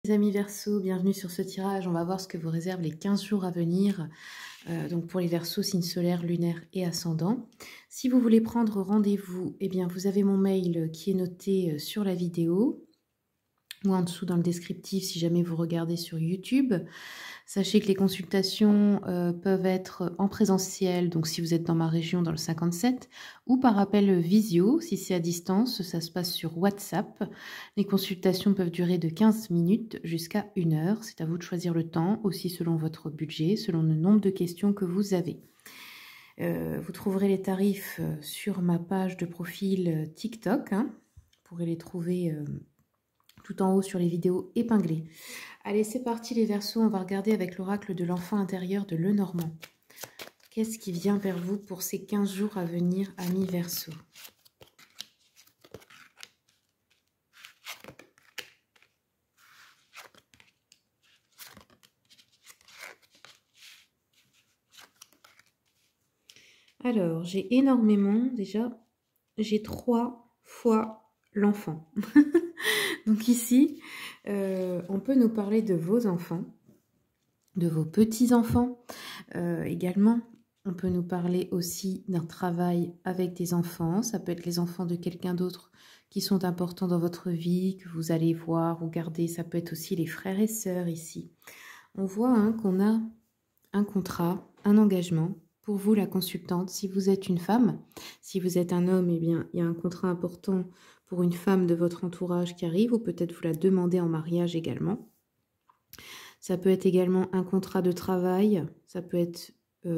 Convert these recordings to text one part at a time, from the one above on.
Les amis Verseaux, bienvenue sur ce tirage. On va voir ce que vous réservent les 15 jours à venir. Donc pour les Verseaux, signe solaire, lunaire et ascendant. Si vous voulez prendre rendez-vous, eh bien vous avez mon mail qui est noté sur la vidéo ou en dessous dans le descriptif si jamais vous regardez sur YouTube. Sachez que les consultations peuvent être en présentiel, donc si vous êtes dans ma région, dans le 57, ou par appel visio, si c'est à distance, ça se passe sur WhatsApp. Les consultations peuvent durer de 15 minutes jusqu'à 1 heure. C'est à vous de choisir le temps, aussi selon votre budget, selon le nombre de questions que vous avez. Vous trouverez les tarifs sur ma page de profil TikTok. Vous pourrez les trouver tout en haut sur les vidéos épinglées. Allez, c'est parti les Verseaux, on va regarder avec l'oracle de l'enfant intérieur de Lenormand. Qu'est-ce qui vient vers vous pour ces 15 jours à venir, amis Verseaux? Alors, j'ai énormément, déjà, j'ai 3 fois l'enfant. Donc ici, on peut nous parler de vos enfants, de vos petits-enfants également. On peut nous parler aussi d'un travail avec des enfants. Ça peut être les enfants de quelqu'un d'autre qui sont importants dans votre vie, que vous allez voir ou garder. Ça peut être aussi les frères et sœurs ici. On voit qu'on a un contrat, un engagement. Pour vous, la consultante, si vous êtes une femme, si vous êtes un homme, eh bien, il y a un contrat important pour une femme de votre entourage qui arrive, ou peut-être vous la demandez en mariage également. Ça peut être également un contrat de travail, ça peut être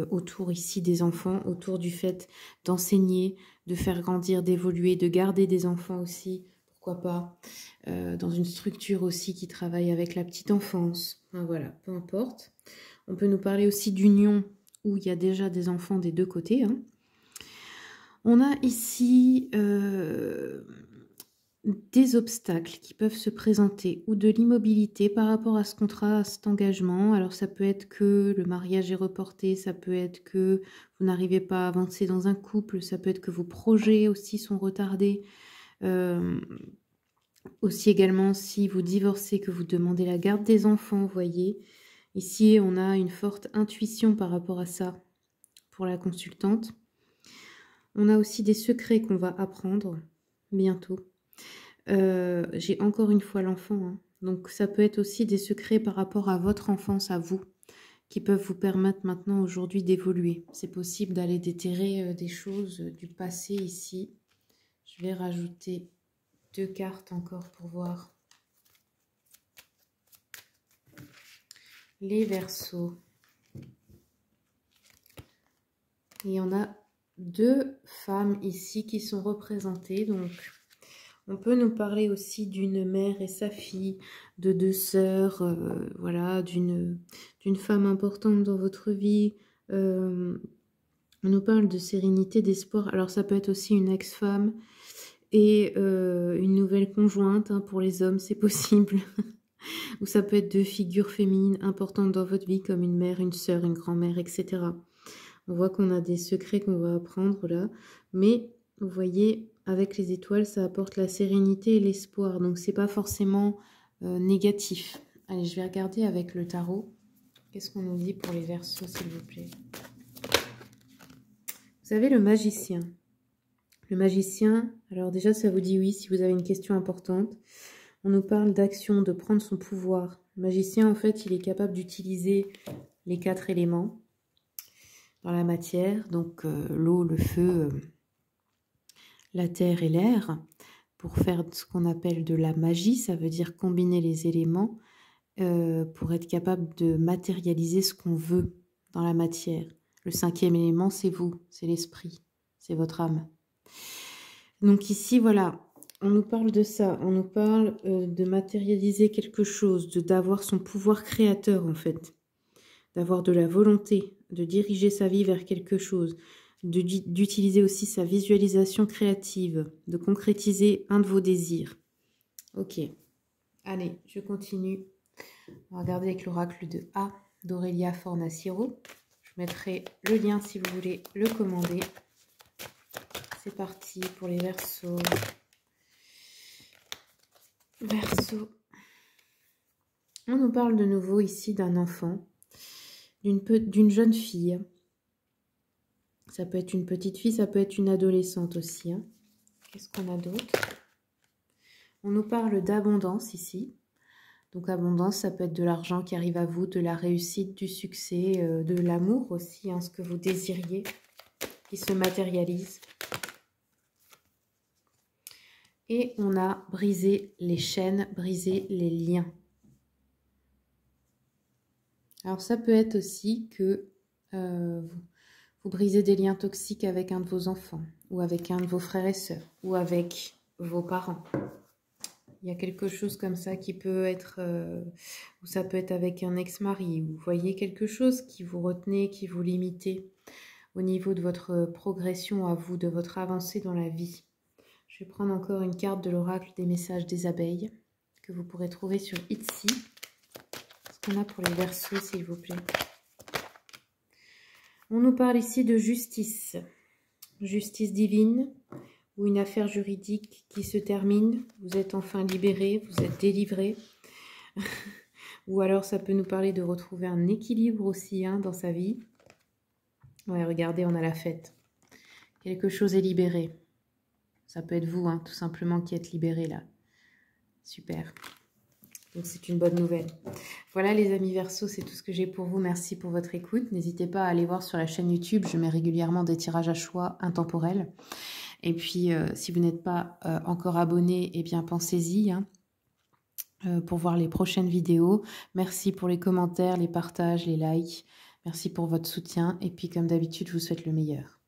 autour ici des enfants, autour du fait d'enseigner, de faire grandir, d'évoluer, de garder des enfants aussi, pourquoi pas, dans une structure aussi qui travaille avec la petite enfance, enfin, voilà, peu importe. On peut nous parler aussi d'union où il y a déjà des enfants des deux côtés. On a ici des obstacles qui peuvent se présenter ou de l'immobilité par rapport à ce contrat, à cet engagement. Alors ça peut être que le mariage est reporté, ça peut être que vous n'arrivez pas à avancer dans un couple, ça peut être que vos projets aussi sont retardés. Aussi également si vous divorcez, que vous demandez la garde des enfants, vous voyez. Ici, on a une forte intuition par rapport à ça pour la consultante. On a aussi des secrets qu'on va apprendre bientôt. J'ai encore une fois l'enfant. Donc, ça peut être aussi des secrets par rapport à votre enfance, à vous, qui peuvent vous permettre maintenant, aujourd'hui, d'évoluer. C'est possible d'aller déterrer des choses du passé ici. Je vais rajouter 2 cartes encore pour voir. Les Verseaux. Il y en a 2 femmes ici qui sont représentées. Donc, on peut nous parler aussi d'une mère et sa fille, de 2 sœurs, voilà, d'une femme importante dans votre vie. On nous parle de sérénité, d'espoir. Alors, ça peut être aussi une ex-femme et une nouvelle conjointe. Pour les hommes, c'est possible. Ou ça peut être 2 figures féminines importantes dans votre vie, comme une mère, une sœur, une grand-mère, etc. On voit qu'on a des secrets qu'on va apprendre là. Mais vous voyez, avec les étoiles, ça apporte la sérénité et l'espoir. Donc, c'est pas forcément négatif. Allez, je vais regarder avec le tarot. Qu'est-ce qu'on nous dit pour les Verseaux, s'il vous plaît? Vous avez le magicien. Le magicien, alors déjà, ça vous dit oui si vous avez une question importante. On nous parle d'action, de prendre son pouvoir. Le magicien, en fait, il est capable d'utiliser les 4 éléments dans la matière, donc l'eau, le feu, la terre et l'air, pour faire ce qu'on appelle de la magie. Ça veut dire combiner les éléments pour être capable de matérialiser ce qu'on veut dans la matière. Le 5e élément, c'est vous, c'est l'esprit, c'est votre âme. Donc ici, voilà, on nous parle de ça, on nous parle de matérialiser quelque chose, d'avoir son pouvoir créateur en fait, d'avoir de la volonté, de diriger sa vie vers quelque chose, d'utiliser aussi sa visualisation créative, de concrétiser un de vos désirs. Ok, allez, je continue. On va regarder avec l'oracle de A d'Aurélia Fornaciero. Je mettrai le lien si vous voulez le commander. C'est parti pour les Verseaux. Verseaux. On nous parle de nouveau ici d'un enfant, d'une jeune fille. Ça peut être une petite fille, ça peut être une adolescente aussi. Hein. Qu'est-ce qu'on a d'autre? On nous parle d'abondance ici. Donc abondance, ça peut être de l'argent qui arrive à vous, de la réussite, du succès, de l'amour aussi, hein, ce que vous désiriez, qui se matérialise. Et on a brisé les chaînes, brisé les liens. Alors ça peut être aussi que vous brisez des liens toxiques avec un de vos enfants, ou avec un de vos frères et sœurs, ou avec vos parents. Il y a quelque chose comme ça qui peut être, ou ça peut être avec un ex-mari, vous voyez quelque chose qui vous retenait, qui vous limitait au niveau de votre progression à vous, de votre avancée dans la vie. Je vais prendre encore une carte de l'oracle des messages des abeilles que vous pourrez trouver sur Etsy. Qu'est-ce qu'on a pour les Verseaux, s'il vous plaît? On nous parle ici de justice. Justice divine ou une affaire juridique qui se termine. Vous êtes enfin libéré, vous êtes délivré. Ou alors ça peut nous parler de retrouver un équilibre aussi hein, dans sa vie. Ouais, regardez, on a la fête. Quelque chose est libéré. Ça peut être vous, hein, tout simplement, qui êtes libéré là. Super. Donc c'est une bonne nouvelle. Voilà les amis Verseaux, c'est tout ce que j'ai pour vous. Merci pour votre écoute. N'hésitez pas à aller voir sur la chaîne YouTube. Je mets régulièrement des tirages à choix intemporels. Et puis si vous n'êtes pas encore abonné, eh bien pensez-y hein, pour voir les prochaines vidéos. Merci pour les commentaires, les partages, les likes. Merci pour votre soutien. Et puis comme d'habitude, je vous souhaite le meilleur.